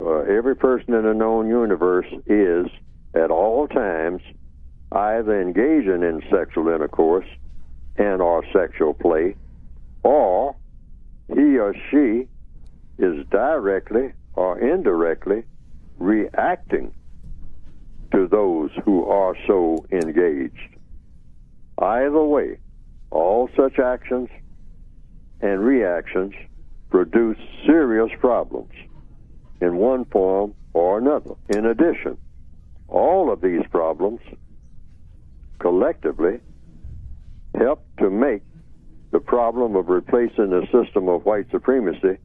Every person in the known universe is, at all times, either engaging in sexual intercourse and or sexual play, or he or she is directly or indirectly reacting to those who are so engaged. Either way, all such actions and reactions produce serious problems in one form or another. In addition, all of these problems collectively help to make the problem of replacing the system of white supremacy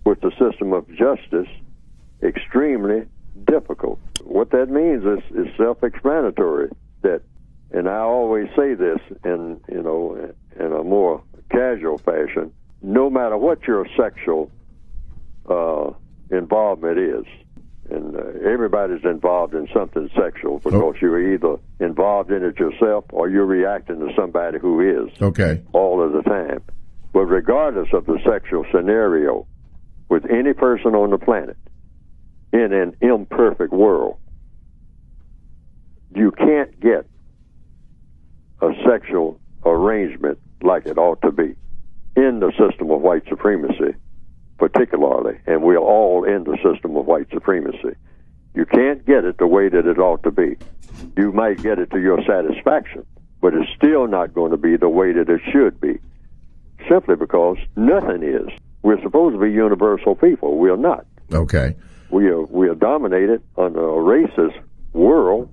with the system of justice extremely difficult. What that means is self-explanatory. That, and I always say this in a more casual fashion, no matter what your sexual involvement is, and everybody's involved in something sexual because you're either involved in it yourself or you're reacting to somebody who is. Okay. All of the time. But regardless of the sexual scenario, with any person on the planet, in an imperfect world, you can't get a sexual arrangement like it ought to be in the system of white supremacy, particularly, and we're all in the system of white supremacy. You can't get it the way that it ought to be. You might get it to your satisfaction, but it's still not going to be the way that it should be, simply because nothing is. We're supposed to be universal people. We're not. Okay. We are dominated under a racist world,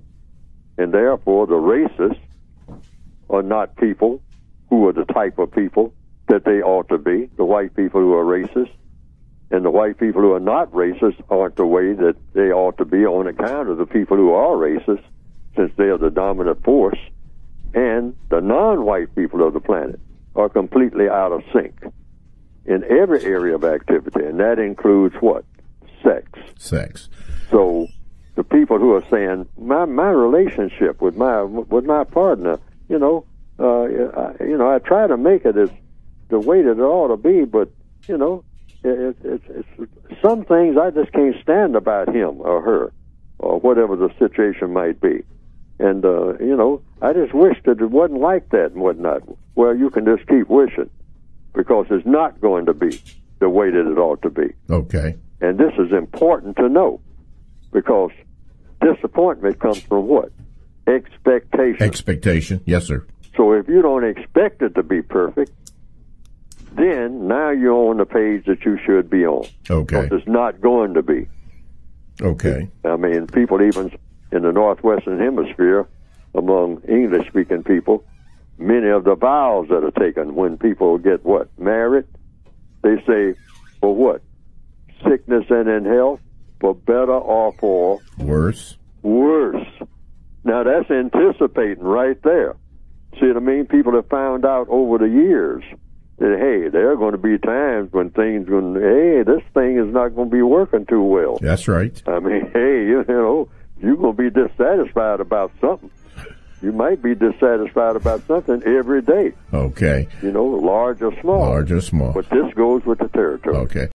and therefore the racists are not people who are the type of people that they ought to be. The white people who are racist and the white people who are not racist aren't the way that they ought to be on account of the people who are racist, since they are the dominant force, and the non-white people of the planet are completely out of sync in every area of activity, and that includes what? Sex. So the people who are saying my relationship with my partner, I try to make it as the way that it ought to be, but it's some things I just can't stand about him or her or whatever the situation might be, and I just wish that it wasn't like that and whatnot. Well, you can just keep wishing, because it's not going to be the way that it ought to be. Okay. And this is important to know, because disappointment comes from what? Expectation. Expectation, yes, sir. So if you don't expect it to be perfect, then now you're on the page that you should be on. Okay. Because it's not going to be. Okay. I mean, people even in the Northwestern Hemisphere, among English-speaking people, many of the vows that are taken when people get what? Married, they say, for what? Sickness and in health, for better or for worse. Now that's anticipating right there. See what I mean? People have found out over the years that, hey, there are going to be times when this thing is not going to be working too well. That's right. I mean, hey, you're going to be dissatisfied about something. You might be dissatisfied about something every day. Okay. Large or small. Large or small. But this goes with the territory. Okay.